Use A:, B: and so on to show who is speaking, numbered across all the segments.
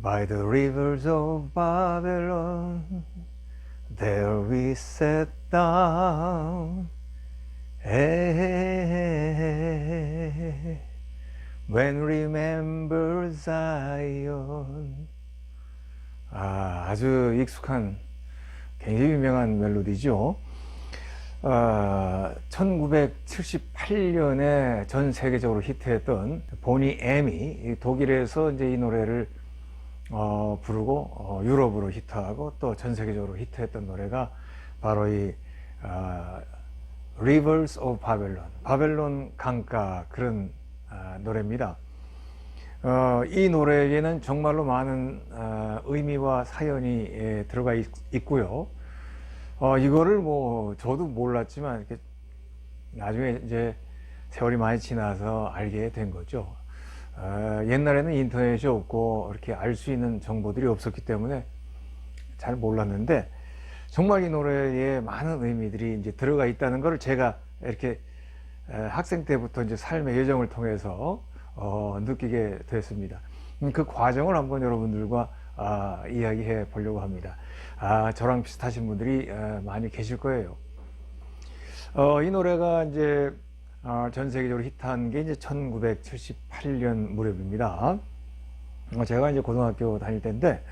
A: By the rivers of Babylon, there we sat down. When remember Zion. 아주 익숙한, 굉장히 유명한 멜로디죠. 1978년에 전 세계적으로 히트했던 보니 M이 독일에서 이제 이 노래를 부르고 유럽으로 히트하고 또 전 세계적으로 히트했던 노래가 바로 이 Rivers of Babylon, 바벨론 강가, 그런 노래입니다. 이 노래에는 정말로 많은 의미와 사연이 들어가 있고요. 이거를 뭐 저도 몰랐지만 이렇게 나중에 이제 세월이 많이 지나서 알게 된 거죠. 옛날에는 인터넷이 없고 이렇게 알 수 있는 정보들이 없었기 때문에 잘 몰랐는데, 정말 이 노래에 많은 의미들이 이제 들어가 있다는 것을 제가 이렇게 학생 때부터 이제 삶의 여정을 통해서 느끼게 됐습니다. 그 과정을 한번 여러분들과 이야기해 보려고 합니다. 저랑 비슷하신 분들이 많이 계실 거예요. 이 노래가 이제 전 세계적으로 히트한 게 이제 1978년 무렵입니다. 제가 이제 고등학교 다닐 때인데,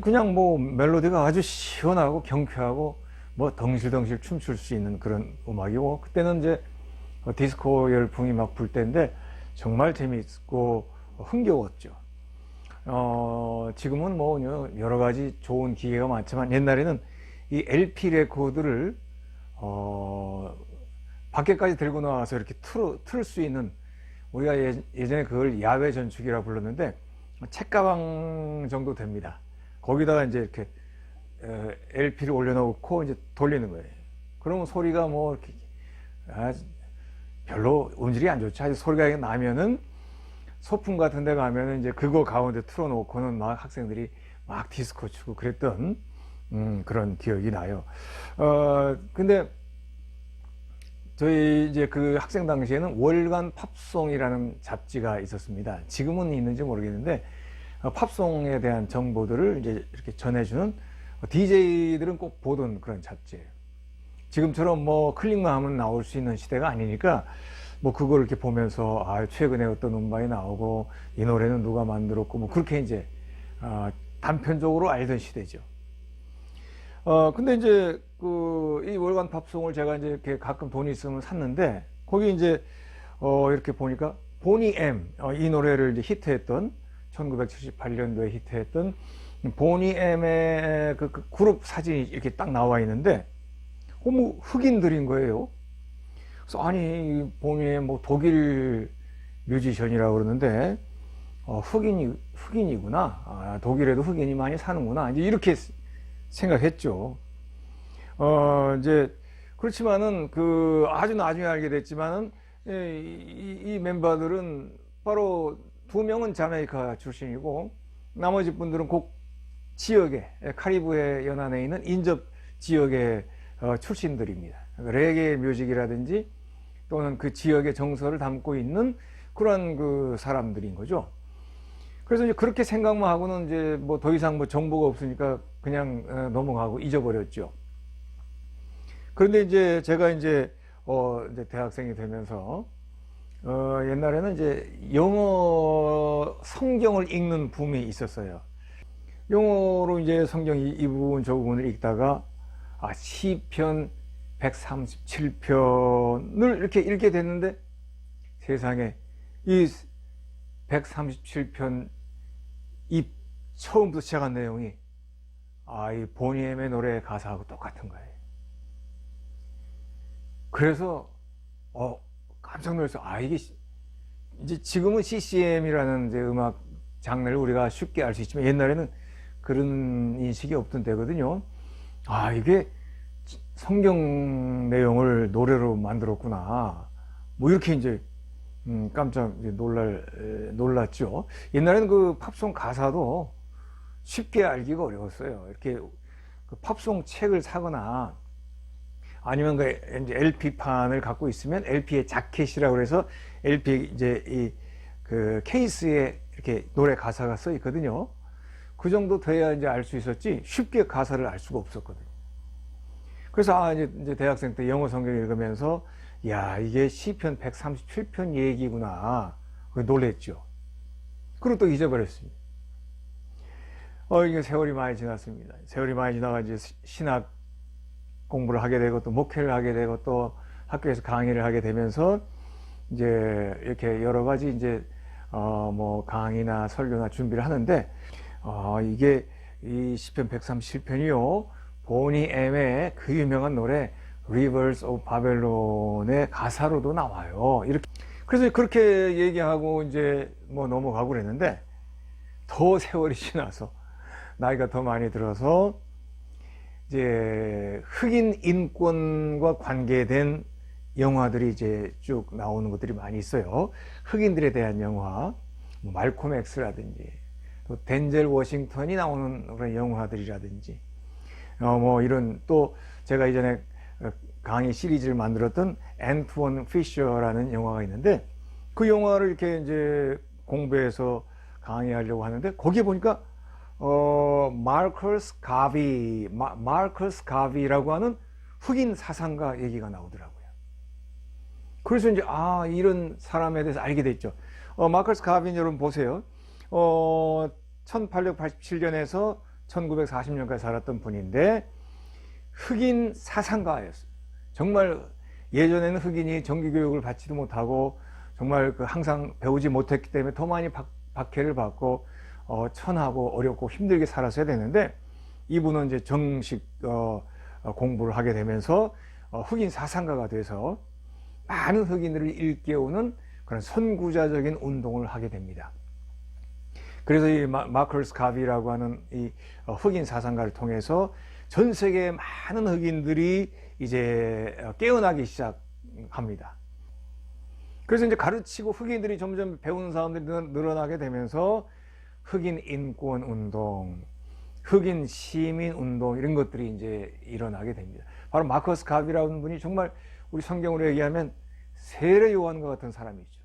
A: 그냥 뭐 멜로디가 아주 시원하고 경쾌하고 뭐 덩실덩실 춤출 수 있는 그런 음악이고, 그때는 이제 디스코 열풍이 막 불 때인데 정말 재미있고 흥겨웠죠. 지금은 뭐 여러 가지 좋은 기계가 많지만 옛날에는 이 LP 레코드를 밖에까지 들고 나와서 이렇게 틀 수 있는, 우리가 예전에 그걸 야외 전축이라고 불렀는데 책가방 정도 됩니다. 거기다가 이제 이렇게 LP를 올려놓고 이제 돌리는 거예요. 그러면 소리가 뭐 이렇게 별로 음질이 안 좋죠. 아주 소리가 나면은 소풍 같은 데 가면은 이제 그거 가운데 틀어놓고는 막 학생들이 막 디스코 추고 그랬던 그런 기억이 나요. 근데 저희 이제 그 학생 당시에는 월간 팝송이라는 잡지가 있었습니다. 지금은 있는지 모르겠는데 팝송에 대한 정보들을 이제 이렇게 전해주는, DJ들은 꼭 보던 그런 잡지예요. 지금처럼 뭐 클릭만 하면 나올 수 있는 시대가 아니니까 뭐 그걸 이렇게 보면서 최근에 어떤 음반이 나오고 이 노래는 누가 만들었고 뭐 그렇게 이제 단편적으로 알던 시대죠. 근데 이제 이 월간 팝송을 제가 이제 이렇게 가끔 돈이 있으면 샀는데, 거기 이제 이렇게 보니까 보니 M, 이 노래를 이제 히트했던 1978년도에 히트했던 보니 M의 그 그룹 사진이 이렇게 딱 나와 있는데, 뭐 흑인들인 거예요. 그래서 아니 보니 M 뭐 독일 뮤지션이라고 그러는데 흑인이구나. 독일에도 흑인이 많이 사는구나. 이제 이렇게 생각했죠. 이제 그렇지만은 아주 나중에 알게 됐지만은 이 멤버들은 바로 2명은 자메이카 출신이고 나머지 분들은 꼭 지역에, 카리브해 연안에 있는 인접 지역의 출신들입니다. 레게 뮤직이라든지 또는 그 지역의 정서를 담고 있는 그런 그 사람들인 거죠. 그래서 이제 그렇게 생각만 하고는 이제 뭐 더 이상 뭐 정보가 없으니까 그냥 넘어가고 잊어버렸죠. 그런데 이제 제가 이제 대학생이 되면서 옛날에는 이제 영어 성경을 읽는 붐이 있었어요. 영어로 이제 성경 이 부분 저 부분을 읽다가 시편 137편을 이렇게 읽게 됐는데, 세상에 이 137편 이 처음부터 시작한 내용이 이 보니 M의 노래 가사하고 똑같은 거예요. 그래서 깜짝 놀라서 이게 이제 지금은 CCM이라는 이제 음악 장르를 우리가 쉽게 알 수 있지만 옛날에는 그런 인식이 없던 때거든요. 이게 성경 내용을 노래로 만들었구나. 뭐 이렇게 이제 깜짝 놀랐죠. 옛날에는 그 팝송 가사도 쉽게 알기가 어려웠어요. 이렇게 그 팝송 책을 사거나 아니면 그 이제 LP판을 갖고 있으면 LP의 자켓이라고 해서 LP 이제 그 케이스에 이렇게 노래 가사가 써 있거든요. 그 정도 돼야 이제 알 수 있었지 쉽게 가사를 알 수가 없었거든요. 그래서 이제 대학생 때 영어 성경 읽으면서 야, 이게 시편 137편 얘기구나 놀랬죠. 그리고 또 잊어버렸습니다. 이게 세월이 많이 지났습니다. 세월이 많이 지나가 이제 신학 공부를 하게 되고 또 목회를 하게 되고 또 학교에서 강의를 하게 되면서 이제 이렇게 여러 가지 이제 뭐 강의나 설교나 준비를 하는데 이게 이 시편 137편이요 보니 M의 그 유명한 노래 Rivers of Babylon의 가사로도 나와요. 이렇게 그래서 그렇게 얘기하고 이제 뭐 넘어가고 그랬는데 더 세월이 지나서 나이가 더 많이 들어서 이제 흑인 인권과 관계된 영화들이 이제 쭉 나오는 것들이 많이 있어요. 흑인들에 대한 영화, 뭐 말콤 엑스라든지 또 덴젤 워싱턴이 나오는 그런 영화들이라든지 뭐 이런 또 제가 이전에 강의 시리즈를 만들었던 앤투원 피셔라는 영화가 있는데 그 영화를 이렇게 이제 공부해서 강의하려고 하는데 거기에 보니까 마커스 가비라고 하는 흑인 사상가 얘기가 나오더라고요. 그래서 이제 이런 사람에 대해서 알게 됐죠. 마커스 가비 여러분 보세요. 1887년에서 1940년까지 살았던 분인데 흑인 사상가였어요. 정말 예전에는 흑인이 정규교육을 받지도 못하고 정말 항상 배우지 못했기 때문에 더 많이 박해를 받고 천하고 어렵고 힘들게 살았어야 되는데 이분은 이제 정식 공부를 하게 되면서 흑인 사상가가 돼서 많은 흑인들을 일깨우는 그런 선구자적인 운동을 하게 됩니다. 그래서 이 마커스 가비라고 하는 이 흑인 사상가를 통해서 전 세계의 많은 흑인들이 이제 깨어나기 시작합니다. 그래서 이제 가르치고 흑인들이 점점 배우는 사람들이 늘어나게 되면서 흑인 인권 운동, 흑인 시민 운동 이런 것들이 이제 일어나게 됩니다. 바로 마커스 가비라는 분이 정말 우리 성경으로 얘기하면 세례 요한과 같은 사람이죠.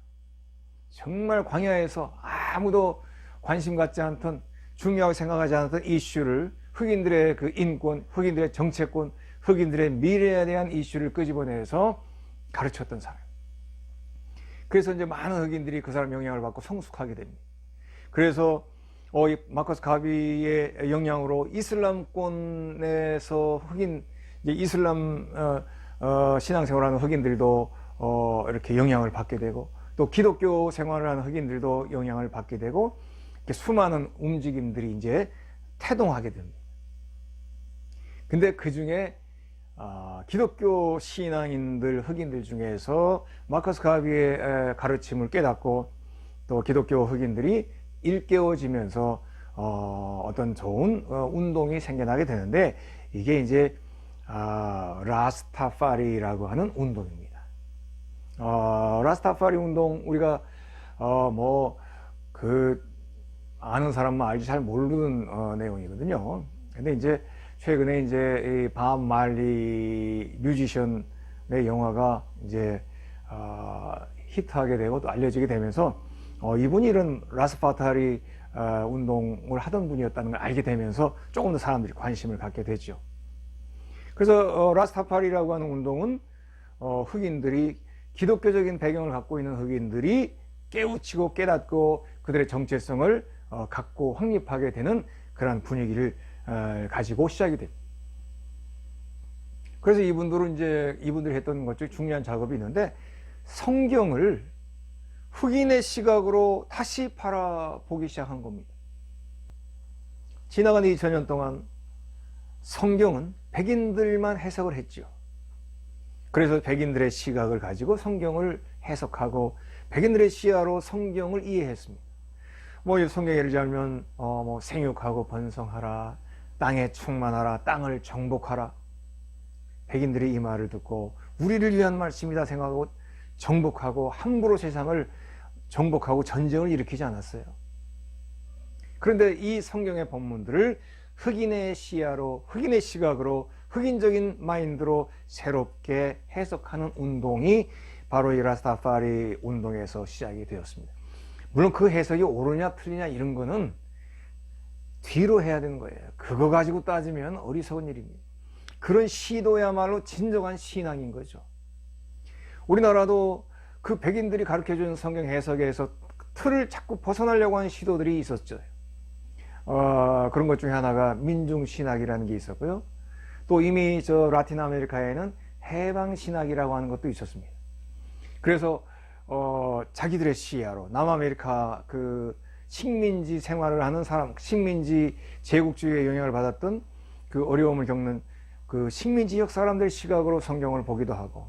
A: 정말 광야에서 아무도 관심 갖지 않던 중요하게 생각하지 않았던 이슈를 흑인들의 그 인권, 흑인들의 정체권, 흑인들의 미래에 대한 이슈를 끄집어내서 가르쳤던 사람. 그래서 이제 많은 흑인들이 그 사람 영향을 받고 성숙하게 됩니다. 그래서 이 마커스 가비의 영향으로 이슬람권에서 흑인, 이제 이슬람 신앙생활하는 흑인들도 이렇게 영향을 받게 되고 또 기독교 생활을 하는 흑인들도 영향을 받게 되고 이렇게 수많은 움직임들이 이제 태동하게 됩니다. 근데 그 중에 기독교 신앙인들, 흑인들 중에서 마커스 가비의 가르침을 깨닫고 또 기독교 흑인들이 일깨워지면서 어떤 좋은 운동이 생겨나게 되는데 이게 이제 라스타파리라고 하는 운동입니다. 라스타파리 운동 우리가 아는 사람만 알지 잘 모르는 내용이거든요. 근데 이제 최근에 이제 이 밥 말리 뮤지션의 영화가 이제 히트하게 되고 또 알려지게 되면서 이분이 이런 라스파타리 운동을 하던 분이었다는 걸 알게 되면서 조금 더 사람들이 관심을 갖게 됐죠. 그래서 라스타파리라고 하는 운동은 흑인들이 기독교적인 배경을 갖고 있는 흑인들이 깨우치고 깨닫고 그들의 정체성을 갖고 확립하게 되는 그런 분위기를 가지고 시작이 됩니다. 그래서 이분들이 했던 것 중에 중요한 작업이 있는데 성경을 흑인의 시각으로 다시 바라보기 시작한 겁니다. 지나간 2000년 동안 성경은 백인들만 해석을 했죠. 그래서 백인들의 시각을 가지고 성경을 해석하고 백인들의 시야로 성경을 이해했습니다. 성경 예를 들면 생육하고 번성하라, 땅에 충만하라, 땅을 정복하라. 백인들이 이 말을 듣고 우리를 위한 말씀이다 생각하고 정복하고 함부로 세상을 정복하고 전쟁을 일으키지 않았어요. 그런데 이 성경의 본문들을 흑인의 시야로, 흑인의 시각으로, 흑인적인 마인드로 새롭게 해석하는 운동이 바로 이 라스타파리 운동에서 시작이 되었습니다. 물론 그 해석이 옳으냐 틀리냐 이런 거는 뒤로 해야 되는 거예요. 그거 가지고 따지면 어리석은 일입니다. 그런 시도야말로 진정한 신앙인 거죠. 우리나라도 그 백인들이 가르쳐준 성경 해석에서 틀을 자꾸 벗어나려고 하는 시도들이 있었죠. 그런 것 중에 하나가 민중신학이라는 게 있었고요. 또 이미 저 라틴 아메리카에는 해방신학이라고 하는 것도 있었습니다. 그래서 자기들의 시야로 남아메리카 그 식민지 생활을 하는 사람, 식민지 제국주의의 영향을 받았던 그 어려움을 겪는 그 식민지 지역 사람들의 시각으로 성경을 보기도 하고,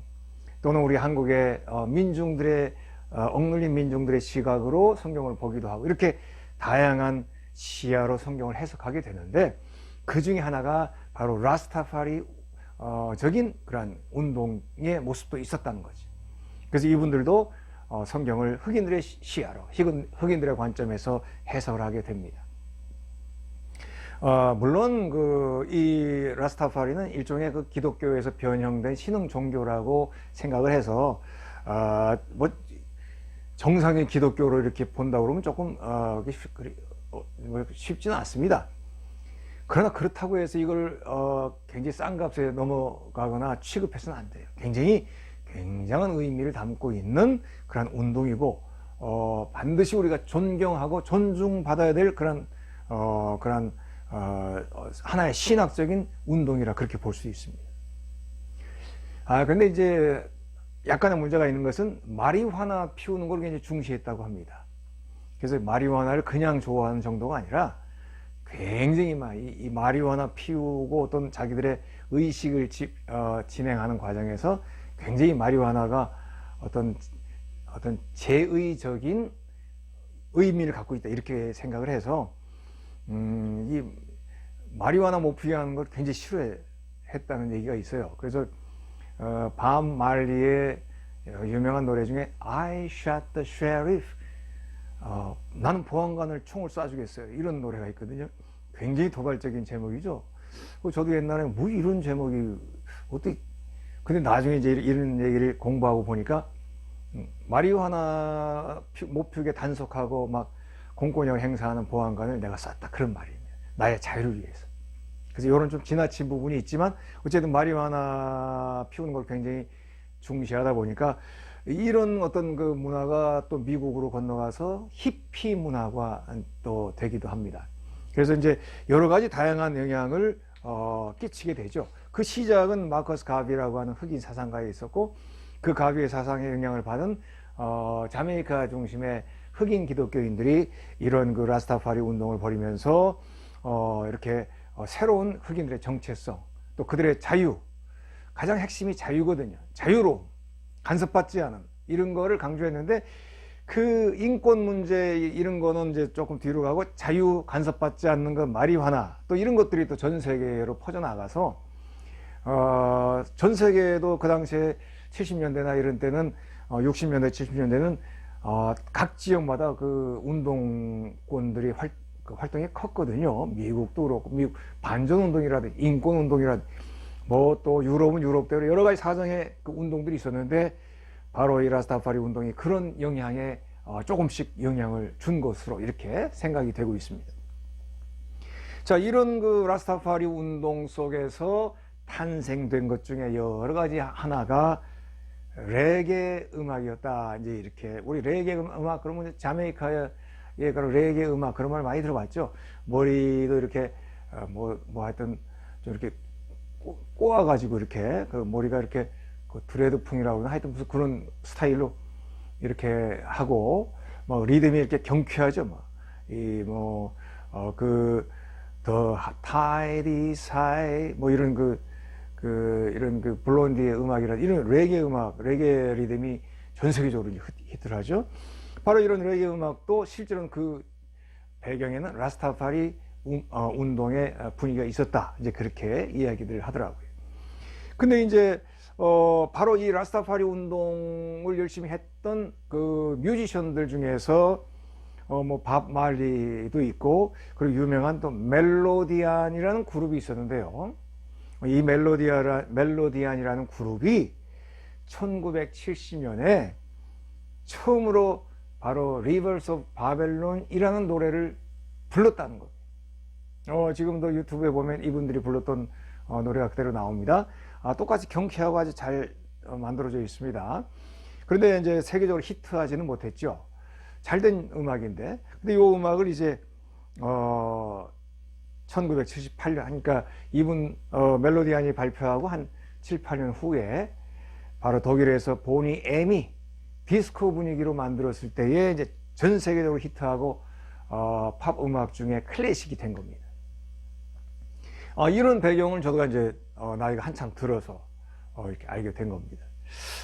A: 또는 우리 한국의 민중들의 억눌린 민중들의 시각으로 성경을 보기도 하고, 이렇게 다양한 시야로 성경을 해석하게 되는데, 그 중에 하나가 바로 라스타파리 적인 그러한 운동의 모습도 있었다는 거지. 그래서 이분들도 성경을 흑인들의 시야로, 흑인들의 관점에서 해석을 하게 됩니다. 물론 이 라스타파리는 일종의 그 기독교에서 변형된 신흥 종교라고 생각을 해서 뭐 정상의 기독교로 이렇게 본다고 그러면 조금 쉽지는 않습니다. 그러나 그렇다고 해서 이걸 굉장히 싼 값에 넘어가거나 취급해서는 안 돼요. 굉장한 의미를 담고 있는 그런 운동이고, 반드시 우리가 존경하고 존중받아야 될 그런 하나의 신학적인 운동이라 그렇게 볼 수 있습니다. 근데 이제 약간의 문제가 있는 것은 마리화나 피우는 걸 굉장히 중시했다고 합니다. 그래서 마리화나를 그냥 좋아하는 정도가 아니라 굉장히 이 마리화나 피우고 어떤 자기들의 의식을 진행하는 과정에서 굉장히 마리화나가 어떤 제의적인 의미를 갖고 있다, 이렇게 생각을 해서 이 마리화나 못 피우게 하는 걸 굉장히 싫어했다는 얘기가 있어요. 그래서 밥 말리의 유명한 노래 중에 I shot the sheriff, 나는 보안관을 총을 쏴주겠어요, 이런 노래가 있거든요. 굉장히 도발적인 제목이죠. 저도 옛날에 뭐 이런 제목이 어떻게, 근데 나중에 이제 이런 얘기를 공부하고 보니까 마리화나 못 피우게 단속하고 막 공권력을 행사하는 보안관을 내가 쐈다, 그런 말입니다. 나의 자유를 위해서. 그래서 이런 좀 지나친 부분이 있지만 어쨌든 마리화나 피우는 걸 굉장히 중시하다 보니까 이런 어떤 그 문화가 또 미국으로 건너가서 히피 문화가 또 되기도 합니다. 그래서 이제 여러 가지 다양한 영향을 끼치게 되죠. 그 시작은 마커스 가비라고 하는 흑인 사상가에 있었고, 그 가비의 사상에 영향을 받은 자메이카 중심의 흑인 기독교인들이 이런 그 라스타파리 운동을 벌이면서 이렇게 새로운 흑인들의 정체성, 또 그들의 자유, 가장 핵심이 자유거든요. 자유로움, 간섭받지 않은, 이런 거를 강조했는데, 그 인권 문제 이런 거는 이제 조금 뒤로 가고, 자유, 간섭받지 않는 것, 마리화나, 또 이런 것들이 또 전 세계로 퍼져나가서 전 세계도 그 당시에 70년대나 이런 때는 60년대, 70년대는 각 지역마다 그 운동권들이 활동이 컸거든요. 미국도 그렇고, 미국 반전운동이라든지 인권운동이라든지, 뭐 또 유럽은 유럽대로 여러 가지 사정의 그 운동들이 있었는데, 바로 이 라스타파리 운동이 그런 영향에 조금씩 영향을 준 것으로 이렇게 생각이 되고 있습니다. 자, 이런 그 라스타파리 운동 속에서 탄생된 것 중에 여러 가지 하나가 레게 음악이었다. 이제 이렇게, 우리 레게 음악 그러면 자메이카의 그런 레게 음악, 그런 말 많이 들어봤죠. 머리도 이렇게 하여튼 좀 이렇게 꼬아가지고 이렇게 그 머리가 이렇게 그 드레드풍이라고 하나, 하여튼 무슨 그런 스타일로 이렇게 하고, 뭐 리듬이 이렇게 경쾌하죠. 더 타이디 사이, 뭐 이런 이런 그 블론디의 음악이라, 이런 레게 음악, 레게 리듬이 전 세계적으로 히트를 하죠. 바로 이런 레게 음악도 실제로는 그 배경에는 라스타파리 운동의 분위기가 있었다, 이제 그렇게 이야기들을 하더라고요. 근데 이제 바로 이 라스타파리 운동을 열심히 했던 그 뮤지션들 중에서 뭐 밥 말리도 있고, 그리고 유명한 또 멜로디안이라는 그룹이 있었는데요. 이 멜로디안이라는 그룹이 1970년에 처음으로 바로 Rivers of Babylon이라는 노래를 불렀다는 겁니다. 지금도 유튜브에 보면 이분들이 불렀던 노래가 그대로 나옵니다. 똑같이 경쾌하고 아주 잘 만들어져 있습니다. 그런데 이제 세계적으로 히트하지는 못했죠. 잘된 음악인데, 근데 이 음악을 이제 1978년 하니까 이분 멜로디안이 발표하고 한 7, 8년 후에 바로 독일에서 보니 M이 디스코 분위기로 만들었을 때에 이제 전 세계적으로 히트하고 팝 음악 중에 클래식이 된 겁니다. 이런 배경을 저도 이제 나이가 한참 들어서 이렇게 알게 된 겁니다.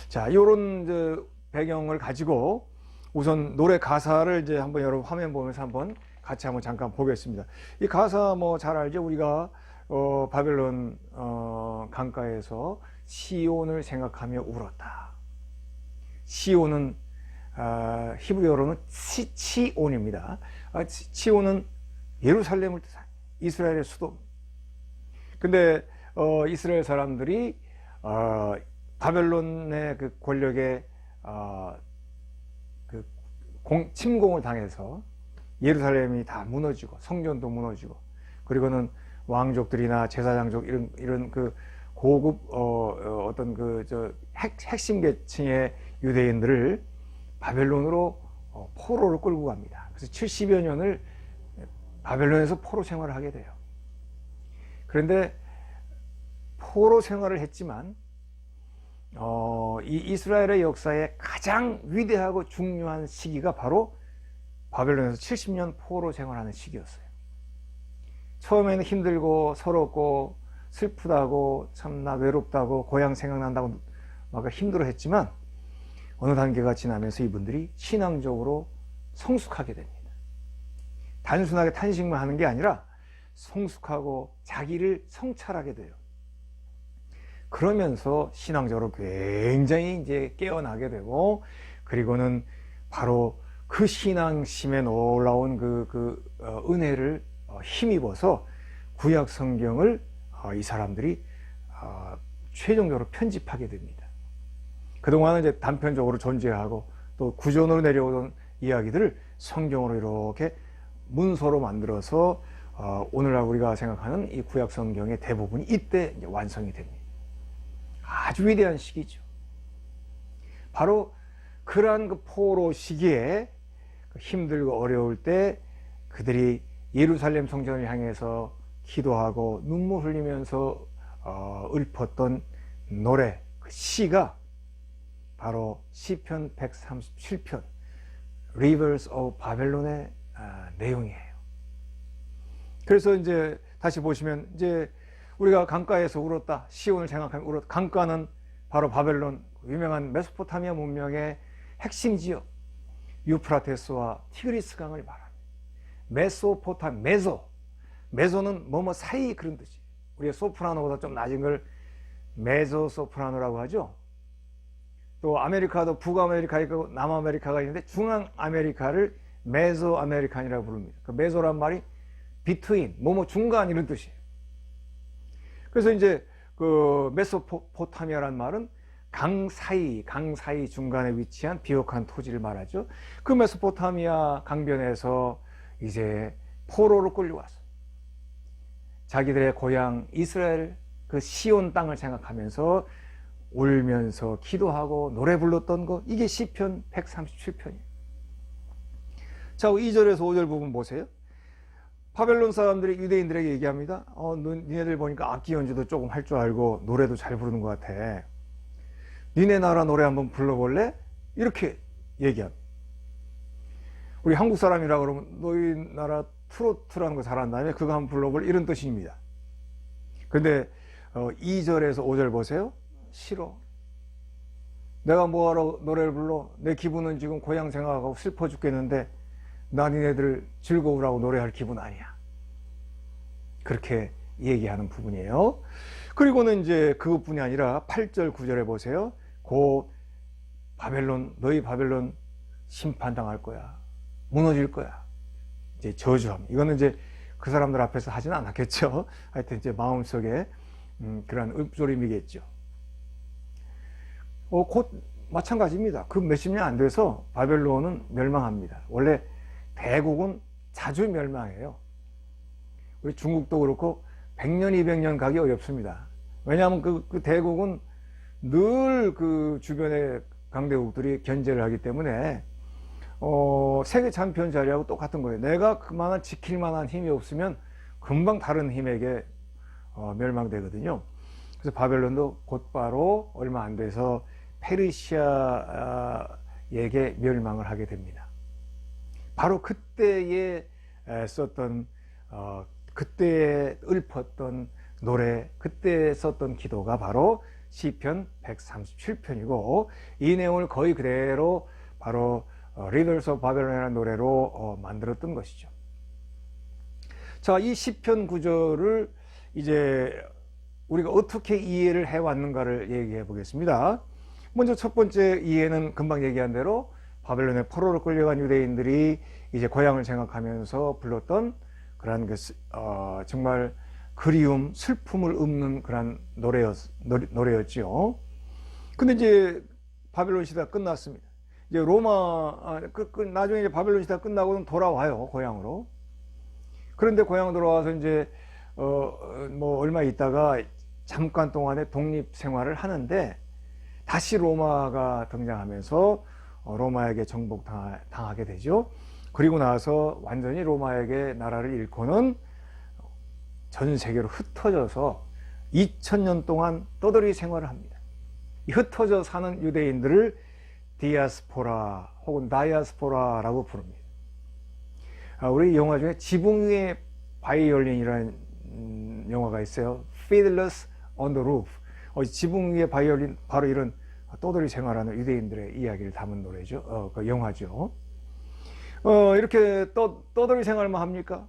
A: 자, 이런 배경을 가지고 우선 노래 가사를 이제 한번 여러분 화면 보면서 한번 같이 한번 잠깐 보겠습니다. 이 가사 뭐 잘 알죠? 우리가 바벨론 강가에서 시온을 생각하며 울었다. 시온은 히브리어로는 치온입니다. 치온은 예루살렘을 뜻합니다. 이스라엘의 수도. 근데 이스라엘 사람들이 바벨론의 그 권력에 침공을 당해서 예루살렘이 다 무너지고 성전도 무너지고, 그리고는 왕족들이나 제사장족 이런 그 고급 어떤 핵심 계층의 유대인들을 바벨론으로 포로를 끌고 갑니다. 그래서 70여 년을 바벨론에서 포로 생활을 하게 돼요. 그런데 포로 생활을 했지만 이 이스라엘의 역사에 가장 위대하고 중요한 시기가 바로 바벨론에서 70년 포로 생활하는 시기였어요. 처음에는 힘들고 서럽고 슬프다고 참나 외롭다고 고향 생각난다고 막 힘들어 했지만 어느 단계가 지나면서 이분들이 신앙적으로 성숙하게 됩니다. 단순하게 탄식만 하는 게 아니라 성숙하고 자기를 성찰하게 돼요. 그러면서 신앙적으로 굉장히 이제 깨어나게 되고, 그리고는 바로 그 신앙심에 놀라운 은혜를 힘입어서 구약 성경을 이 사람들이 최종적으로 편집하게 됩니다. 그동안은 이제 단편적으로 존재하고 또 구전으로 내려오던 이야기들을 성경으로 이렇게 문서로 만들어서 오늘날 우리가 생각하는 이 구약 성경의 대부분이 이때 이제 완성이 됩니다. 아주 위대한 시기죠. 바로 그러한 그 포로 시기에 힘들고 어려울 때 그들이 예루살렘 성전을 향해서 기도하고 눈물 흘리면서 읊었던 노래, 그 시가 바로 시편 137편 Rivers of Babylon의 내용이에요. 그래서 이제 다시 보시면 이제 우리가 강가에서 울었다, 시온을 생각하면 울었다. 강가는 바로 바벨론 유명한 메소포타미아 문명의 핵심 지역, 유프라테스와 티그리스 강을 말합니다. 메소는 뭐뭐 사이 그런 뜻이에요. 우리가 소프라노보다 좀 낮은 걸 메소 소프라노라고 하죠. 또 아메리카도 북아메리카 있고 남아메리카가 있는데 중앙아메리카를 메소 아메리칸이라고 부릅니다. 그 메소란 말이 비트윈, 뭐뭐 중간 이런 뜻이에요. 그래서 이제 그 메소포타미아란 말은 강 사이 중간에 위치한 비옥한 토지를 말하죠. 그 메소포타미아 강변에서 이제 포로로 끌려왔어. 자기들의 고향 이스라엘 그 시온 땅을 생각하면서 울면서 기도하고 노래 불렀던 거, 이게 시편 137편이에요. 자, 2절에서 5절 부분 보세요. 바벨론 사람들이 유대인들에게 얘기합니다. 니네들 보니까 악기 연주도 조금 할 줄 알고 노래도 잘 부르는 것 같아. 니네 나라 노래 한번 불러볼래? 이렇게 얘기합니다. 우리 한국 사람이라 그러면 너희 나라 트로트라는 거 잘한다며 그거 한번 불러볼, 이런 뜻입니다. 근데 2절에서 5절 보세요. 싫어. 내가 뭐하러 노래를 불러? 내 기분은 지금 고향 생각하고 슬퍼 죽겠는데 나 니네들 즐거우라고 노래할 기분 아니야. 그렇게 얘기하는 부분이에요. 그리고는 이제 그것뿐이 아니라 8절 9절에 보세요. 곧 너희 바벨론 심판당할 거야. 무너질 거야. 이제 저주함. 이거는 이제 그 사람들 앞에서 하지는 않았겠죠. 하여튼 이제 마음속에 그런 읊조림이겠죠. 곧 마찬가지입니다. 그 몇십 년 안 돼서 바벨론은 멸망합니다. 원래 대국은 자주 멸망해요. 우리 중국도 그렇고 100년, 200년 가기 어렵습니다. 왜냐하면 그 대국은 늘 그 주변의 강대국들이 견제를 하기 때문에 세계 챔피언 자리하고 똑같은 거예요. 내가 그만한 지킬 만한 힘이 없으면 금방 다른 힘에게 멸망되거든요. 그래서 바벨론도 곧바로 얼마 안 돼서 페르시아에게 멸망을 하게 됩니다. 바로 그때에 썼던 그때에 읊었던 노래, 그때 썼던 기도가 바로 시편 137편이고 이 내용을 거의 그대로 바로 Rivers of Babylon이라는 노래로 만들었던 것이죠. 자, 이 시편 구절을 이제 우리가 어떻게 이해를 해왔는가를 얘기해 보겠습니다. 먼저 첫 번째 이해는 금방 얘기한 대로 바벨론의 포로로 끌려간 유대인들이 이제 고향을 생각하면서 불렀던 그런 정말 그리움, 슬픔을 읊는 그런 노래였지요. 근데 이제 바벨론 시대가 끝났습니다. 이제 나중에 이제 바벨론 시대가 끝나고는 돌아와요, 고향으로. 그런데 고향 돌아와서 이제, 뭐 얼마 있다가 잠깐 동안의 독립 생활을 하는데 다시 로마가 등장하면서 로마에게 정복당하게 되죠. 그리고 나서 완전히 로마에게 나라를 잃고는 전 세계로 흩어져서 2000년 동안 떠돌이 생활을 합니다. 이 흩어져 사는 유대인들을 디아스포라 혹은 다이아스포라라고 부릅니다. 우리 영화 중에 지붕 위의 바이올린이라는 영화가 있어요. Fiddlers on the Roof. 지붕 위의 바이올린, 바로 이런 떠돌이 생활하는 유대인들의 이야기를 담은 노래죠. 그 영화죠. 이렇게 떠돌이 생활만 합니까?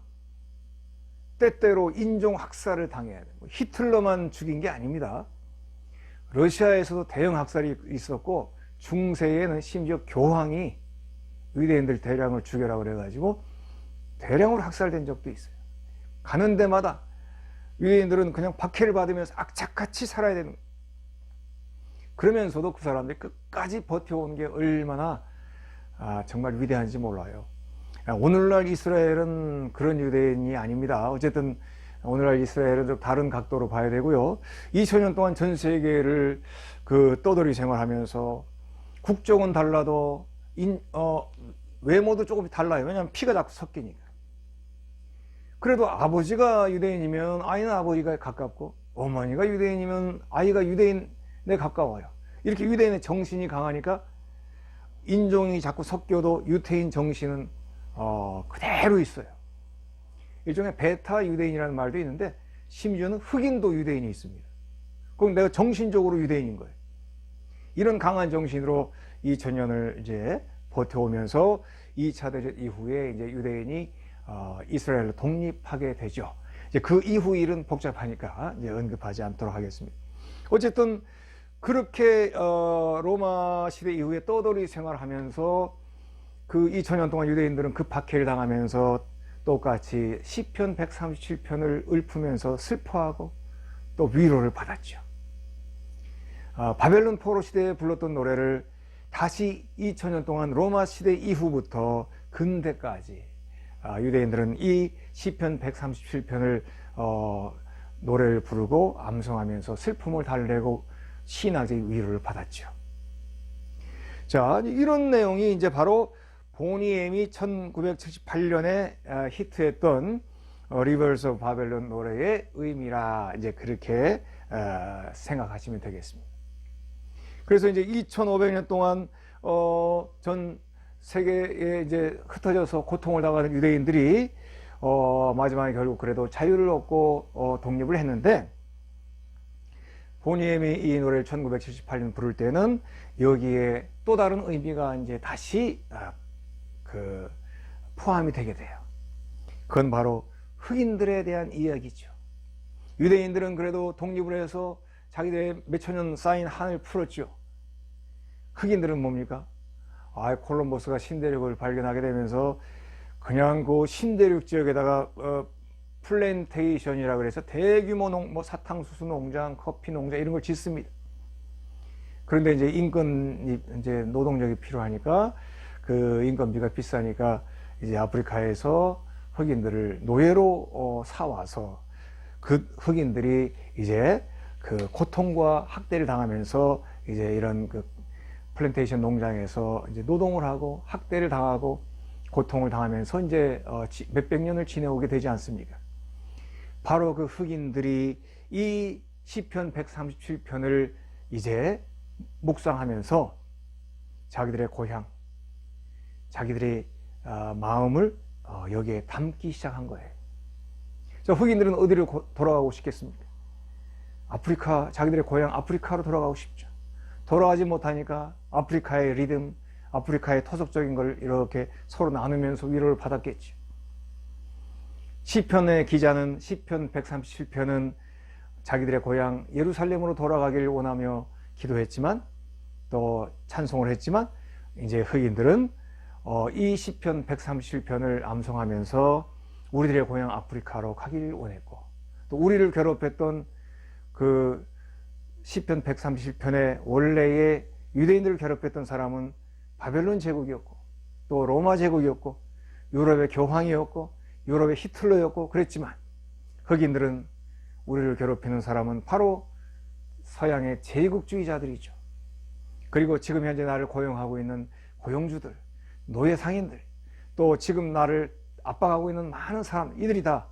A: 때때로 인종 학살을 당해야 돼요. 히틀러만 죽인 게 아닙니다. 러시아에서도 대형 학살이 있었고 중세에는 심지어 교황이 유대인들 대량을 죽여라 그래가지고 대량으로 학살된 적도 있어요. 가는 데마다 유대인들은 그냥 박해를 받으면서 악착같이 살아야 되는 거예요. 그러면서도 그 사람들이 끝까지 버텨온 게 얼마나 정말 위대한지 몰라요. 오늘날 이스라엘은 그런 유대인이 아닙니다. 어쨌든 오늘날 이스라엘은 좀 다른 각도로 봐야 되고요. 2000년 동안 전 세계를 그 떠돌이 생활하면서 국적은 달라도 외모도 조금 달라요. 왜냐하면 피가 자꾸 섞이니까. 그래도 아버지가 유대인이면 아이는 아버지가 가깝고 어머니가 유대인이면 아이가 유대인에 가까워요. 이렇게 유대인의 정신이 강하니까 인종이 자꾸 섞여도 유태인 정신은 그대로 있어요. 일종의 베타 유대인이라는 말도 있는데 심지어는 흑인도 유대인이 있습니다. 그럼 내가 정신적으로 유대인인 거예요. 이런 강한 정신으로 2000년을 이제 버텨오면서 2차 대전 이후에 이제 유대인이 이스라엘로 독립하게 되죠. 이제 그 이후 일은 복잡하니까 이제 언급하지 않도록 하겠습니다. 어쨌든 그렇게 로마 시대 이후에 떠돌이 생활하면서 그 2000년 동안 유대인들은 그 박해를 당하면서 똑같이 시편 137편을 읊으면서 슬퍼하고 또 위로를 받았죠. 바벨론 포로 시대에 불렀던 노래를 다시 2000년 동안 로마 시대 이후부터 근대까지 유대인들은 이 시편 137편을 노래를 부르고 암송하면서 슬픔을 달래고 신앙적인 위로를 받았죠. 자, 이런 내용이 이제 바로 보니엠이 1978년에 히트했던 Rivers of Babylon 노래의 의미라 이제 그렇게 생각하시면 되겠습니다. 그래서 이제 2500년 동안 전 세계에 이제 흩어져서 고통을 당하는 유대인들이 마지막에 결국 그래도 자유를 얻고 독립을 했는데 보니엠이 이 노래를 1978년 부를 때는 여기에 또 다른 의미가 이제 다시 포함이 되게 돼요. 그건 바로 흑인들에 대한 이야기죠. 유대인들은 그래도 독립을 해서 자기들의 몇천 년 쌓인 한을 풀었죠. 흑인들은 뭡니까? 콜럼버스가 신대륙을 발견하게 되면서 그냥 그 신대륙 지역에다가 플랜테이션이라고 해서 대규모 사탕수수 농장, 커피 농장 이런 걸 짓습니다. 그런데 이제 노동력이 필요하니까 그 인건비가 비싸니까 이제 아프리카에서 흑인들을 노예로 사와서 그 흑인들이 이제 그 고통과 학대를 당하면서 이제 이런 그 플랜테이션 농장에서 이제 노동을 하고 학대를 당하고 고통을 당하면서 이제 몇백 년을 지내오게 되지 않습니까? 바로 그 흑인들이 이 시편 137편을 이제 묵상하면서 자기들의 고향, 자기들의 마음을 여기에 담기 시작한 거예요. 저 흑인들은 어디로 돌아가고 싶겠습니까? 아프리카, 자기들의 고향 아프리카로 돌아가고 싶죠. 돌아가지 못하니까 아프리카의 리듬, 아프리카의 토속적인 걸 이렇게 서로 나누면서 위로를 받았겠죠. 시편의 기자는 시편 137편은 자기들의 고향 예루살렘으로 돌아가기를 원하며 기도했지만 또 찬송을 했지만 이제 흑인들은 이 시편 137편을 암송하면서 우리들의 고향 아프리카로 가기를 원했고 또 우리를 괴롭혔던 그 시편 137편의 원래의 유대인들을 괴롭혔던 사람은 바벨론 제국이었고 또 로마 제국이었고 유럽의 교황이었고 유럽의 히틀러였고 그랬지만 흑인들은 우리를 괴롭히는 사람은 바로 서양의 제국주의자들이죠. 그리고 지금 현재 나를 고용하고 있는 고용주들, 노예 상인들, 또 지금 나를 압박하고 있는 많은 사람, 이들이 다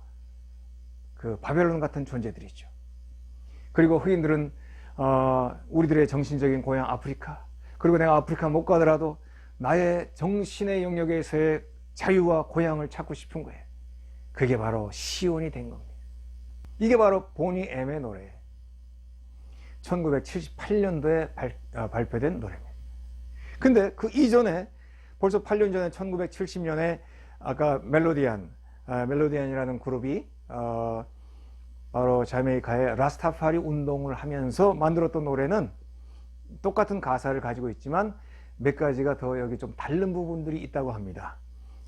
A: 그 바벨론 같은 존재들이죠. 그리고 흑인들은 우리들의 정신적인 고향 아프리카, 그리고 내가 아프리카 못 가더라도 나의 정신의 영역에서의 자유와 고향을 찾고 싶은 거예요. 그게 바로 시온이 된 겁니다. 이게 바로 보니 M의 노래예요. 1978년도에 발표된 노래입니다. 근데 그 이전에 벌써 8년 전에 1970년에 아까 멜로디안이라는 그룹이 바로 자메이카의 라스타파리 운동을 하면서 만들었던 노래는 똑같은 가사를 가지고 있지만 몇 가지가 더 여기 좀 다른 부분들이 있다고 합니다.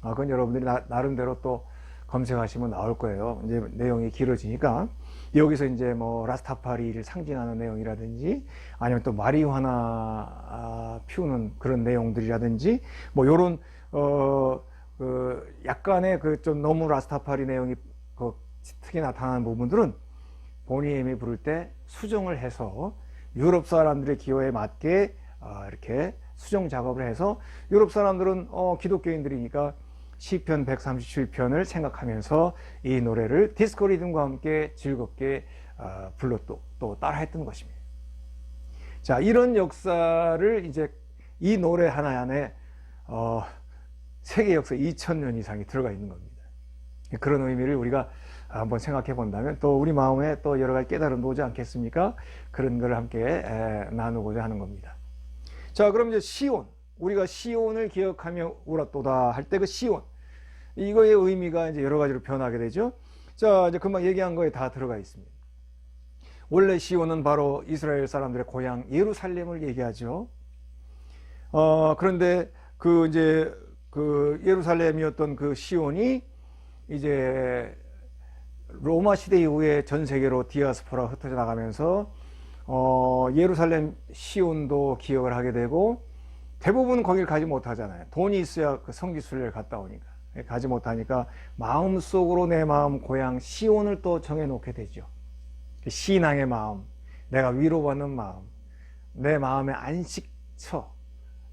A: 그건 여러분들이 나름대로 또 검색하시면 나올 거예요. 이제 내용이 길어지니까 여기서 이제 뭐 라스타파리를 상징하는 내용이라든지 아니면 또 마리화나 피우는 그런 내용들이라든지 뭐 요런 그 약간의 그 좀 너무 라스타파리 내용이 그 특히 나타나는 부분들은 보니 M이 부를 때 수정을 해서 유럽 사람들의 기호에 맞게 이렇게 수정 작업을 해서 유럽 사람들은 기독교인들이니까 시편 137편을 생각하면서 이 노래를 디스코 리듬과 함께 즐겁게 불러 또 따라했던 것입니다. 자, 이런 역사를 이제 이 노래 하나 안에 세계 역사 2000년 이상이 들어가 있는 겁니다. 그런 의미를 우리가 한번 생각해 본다면 또 우리 마음에 또 여러 가지 깨달음도 오지 않겠습니까? 그런 걸 함께 나누고자 하는 겁니다. 자, 그럼 이제 시온, 우리가 시온을 기억하며 울었도다 할 때 그 시온, 이거의 의미가 이제 여러 가지로 변하게 되죠. 자, 이제 금방 얘기한 거에 다 들어가 있습니다. 원래 시온은 바로 이스라엘 사람들의 고향 예루살렘을 얘기하죠. 그런데 그 이제 그 예루살렘이었던 그 시온이 이제 로마 시대 이후에 전 세계로 디아스포라가 흩어져 나가면서 예루살렘 시온도 기억을 하게 되고 대부분 거길 가지 못하잖아요. 돈이 있어야 그 성지순례를 갔다 오니까. 가지 못하니까 마음속으로 내 마음 고향 시온을 또 정해놓게 되죠. 신앙의 마음, 내가 위로받는 마음, 내 마음의 안식처,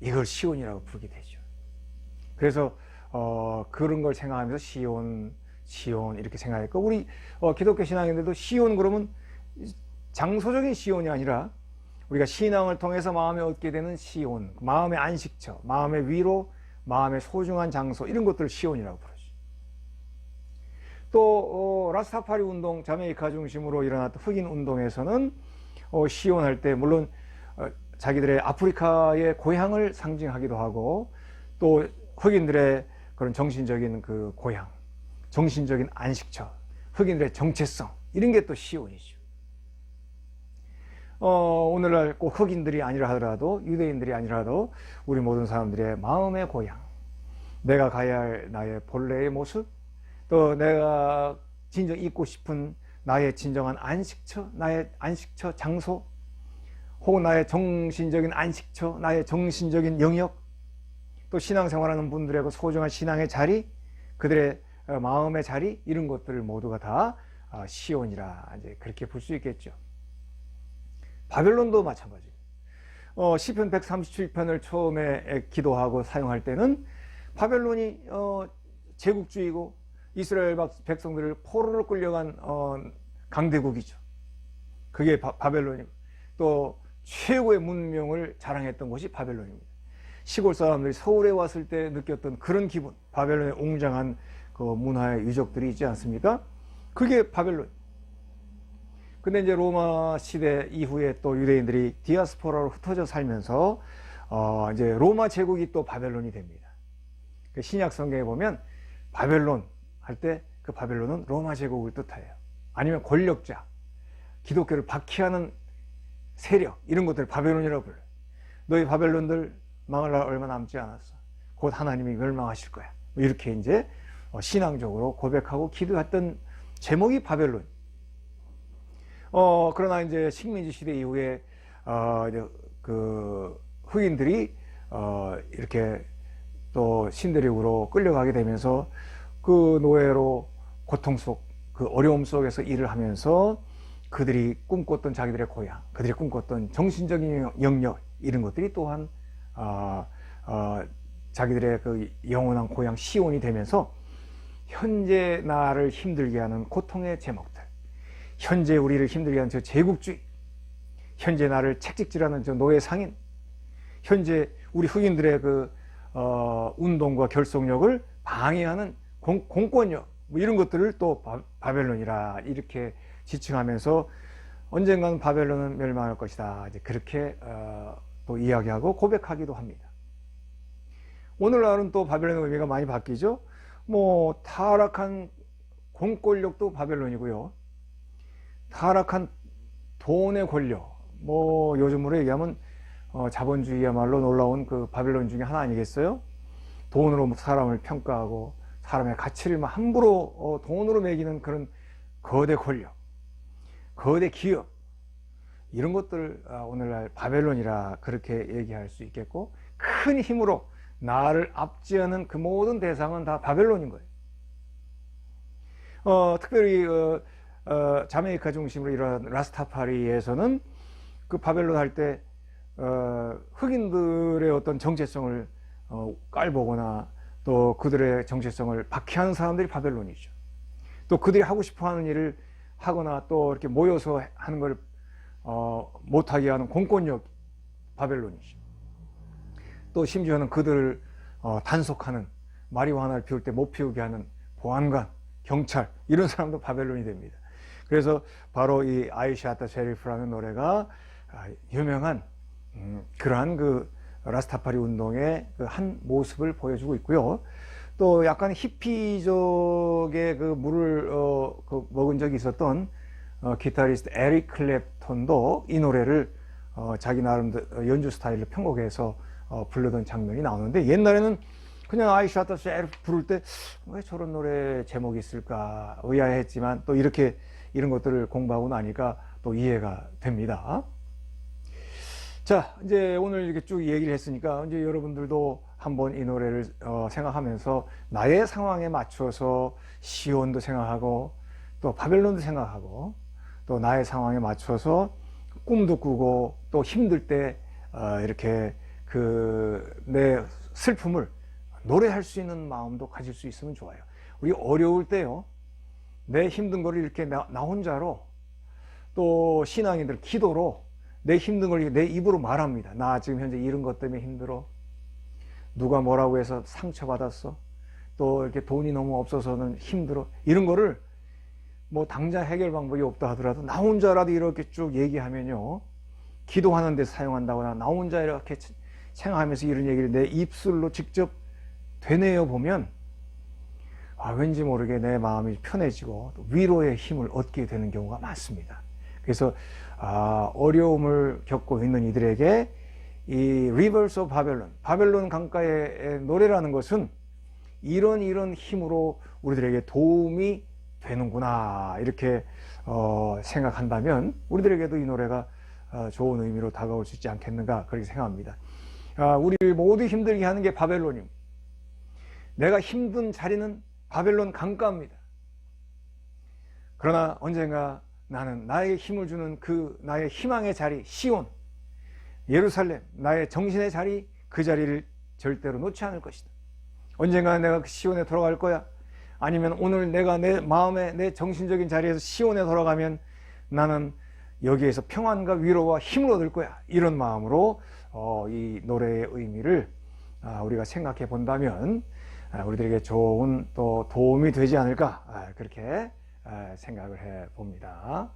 A: 이걸 시온이라고 부르게 되죠. 그래서 그런 걸 생각하면서 시온 이렇게 생각했고, 우리 기독교 신앙인들도 시온 그러면 장소적인 시온이 아니라 우리가 신앙을 통해서 마음에 얻게 되는 시온, 마음의 안식처, 마음의 위로, 마음의 소중한 장소, 이런 것들을 시온이라고 부르죠. 또 라스타파리 운동, 자메이카 중심으로 일어났던 흑인 운동에서는 시온 할 때 물론 자기들의 아프리카의 고향을 상징하기도 하고 또 흑인들의 그런 정신적인 그 고향, 정신적인 안식처, 흑인들의 정체성, 이런 게 또 시온이죠. 오늘날 꼭 흑인들이 아니라 하더라도, 유대인들이 아니라도 우리 모든 사람들의 마음의 고향, 내가 가야 할 나의 본래의 모습, 또 내가 진정 있고 싶은 나의 진정한 안식처, 나의 안식처 장소, 혹은 나의 정신적인 안식처, 나의 정신적인 영역, 또 신앙생활하는 분들의 그 소중한 신앙의 자리, 그들의 마음의 자리 이런 것들을 모두가 다 시온이라 이제 그렇게 볼 수 있겠죠. 바벨론도 마찬가지. 시편 137편을 처음에 기도하고 사용할 때는 바벨론이 제국주의고 이스라엘 백성들을 포로로 끌려간 강대국이죠. 그게 바벨론이고 또 최고의 문명을 자랑했던 곳이 바벨론입니다. 시골 사람들이 서울에 왔을 때 느꼈던 그런 기분, 바벨론의 웅장한 그 문화의 유적들이 있지 않습니까? 그게 바벨론. 근데 이제 로마 시대 이후에 또 유대인들이 디아스포라로 흩어져 살면서 이제 로마 제국이 또 바벨론이 됩니다. 그 신약 성경에 보면 바벨론 할 때 그 바벨론은 로마 제국을 뜻해요. 아니면 권력자, 기독교를 박해하는 세력 이런 것들을 바벨론이라고 불러요. 너희 바벨론들 망할 날 얼마 남지 않았어. 곧 하나님이 멸망하실 거야. 이렇게 이제 신앙적으로 고백하고 기도했던 제목이 바벨론. 그러나 이제 식민지 시대 이후에 이제 그 흑인들이 이렇게 또 신대륙으로 끌려가게 되면서 그 노예로 고통 속, 그 어려움 속에서 일을 하면서 그들이 꿈꿨던 자기들의 고향, 그들이 꿈꿨던 정신적인 영역 이런 것들이 또한 자기들의 그 영원한 고향 시온이 되면서 현재 나를 힘들게 하는 고통의 제목들, 현재 우리를 힘들게 하는 저 제국주의, 현재 나를 책찍질하는 저 노예 상인, 현재 우리 흑인들의 그 운동과 결속력을 방해하는 공권력 뭐 이런 것들을 또 바벨론이라 이렇게 지칭하면서 언젠가는 바벨론은 멸망할 것이다. 이제 그렇게 또 이야기하고 고백하기도 합니다. 오늘날은 또 바벨론의 의미가 많이 바뀌죠. 뭐 타락한 공권력도 바벨론이고요. 타락한 돈의 권력, 뭐 요즘으로 얘기하면 자본주의야말로 놀라운 그 바벨론 중에 하나 아니겠어요? 돈으로 사람을 평가하고 사람의 가치를 함부로 돈으로 매기는 그런 거대 권력, 거대 기업 이런 것들 오늘날 바벨론이라 그렇게 얘기할 수 있겠고, 큰 힘으로 나를 압제하는 그 모든 대상은 다 바벨론인 거예요. 특별히 자메이카 중심으로 이런 라스타파리에서는 그 바벨론 할 때 흑인들의 어떤 정체성을 깔보거나 또 그들의 정체성을 박해하는 사람들이 바벨론이죠. 또 그들이 하고 싶어하는 일을 하거나 또 이렇게 모여서 하는 걸 못하게 하는 공권력 바벨론이죠. 또 심지어는 그들을 단속하는, 마리화나를 피울 때 못 피우게 하는 보안관, 경찰 이런 사람도 바벨론이 됩니다. 그래서 바로 이 아이샤타 셰리프라는 노래가 유명한 그러한 그 라스타파리 운동의 그 한 모습을 보여주고 있고요. 또 약간 히피족의 그 물을 먹은 적이 있었던 기타리스트 에릭 클랩톤도 이 노래를 자기 나름대로 연주 스타일로 편곡해서 부르던 장면이 나오는데, 옛날에는 그냥 아이샤타 셰리프 부를 때 왜 저런 노래 제목이 있을까 의아했지만 또 이렇게 이런 것들을 공부하고 나니까 또 이해가 됩니다. 자, 이제 오늘 이렇게 쭉 얘기를 했으니까 이제 여러분들도 한번 이 노래를 생각하면서 나의 상황에 맞춰서 시온도 생각하고 또 바벨론도 생각하고 또 나의 상황에 맞춰서 꿈도 꾸고 또 힘들 때 이렇게 그 내 슬픔을 노래할 수 있는 마음도 가질 수 있으면 좋아요. 우리 어려울 때요, 내 힘든 거를 이렇게 나 혼자로 또 신앙인들 기도로 내 힘든 걸 내 입으로 말합니다. 나 지금 현재 이런 것 때문에 힘들어. 누가 뭐라고 해서 상처받았어. 또 이렇게 돈이 너무 없어서는 힘들어. 이런 거를 뭐 당장 해결 방법이 없다 하더라도 나 혼자라도 이렇게 쭉 얘기하면요, 기도하는 데 사용한다거나 나 혼자 이렇게 생각하면서 이런 얘기를 내 입술로 직접 되뇌어 보면 왠지 모르게 내 마음이 편해지고 또 위로의 힘을 얻게 되는 경우가 많습니다. 그래서 어려움을 겪고 있는 이들에게 이 Rivers of Babylon, 바벨론 강가의 노래라는 것은 이런 힘으로 우리들에게 도움이 되는구나 이렇게 생각한다면 우리들에게도 이 노래가 좋은 의미로 다가올 수 있지 않겠는가 그렇게 생각합니다. 우리를 모두 힘들게 하는 게 바벨론입니다. 내가 힘든 자리는 바벨론 강가입니다. 그러나 언젠가 나는 나에게 힘을 주는 그 나의 희망의 자리 시온, 예루살렘, 나의 정신의 자리, 그 자리를 절대로 놓지 않을 것이다. 언젠가 내가 그 시온에 돌아갈 거야. 아니면 오늘 내가 내 마음의 내 정신적인 자리에서 시온에 돌아가면 나는 여기에서 평안과 위로와 힘을 얻을 거야. 이런 마음으로 이 노래의 의미를 우리가 생각해 본다면 우리들에게 좋은 또 도움이 되지 않을까, 그렇게 생각을 해 봅니다.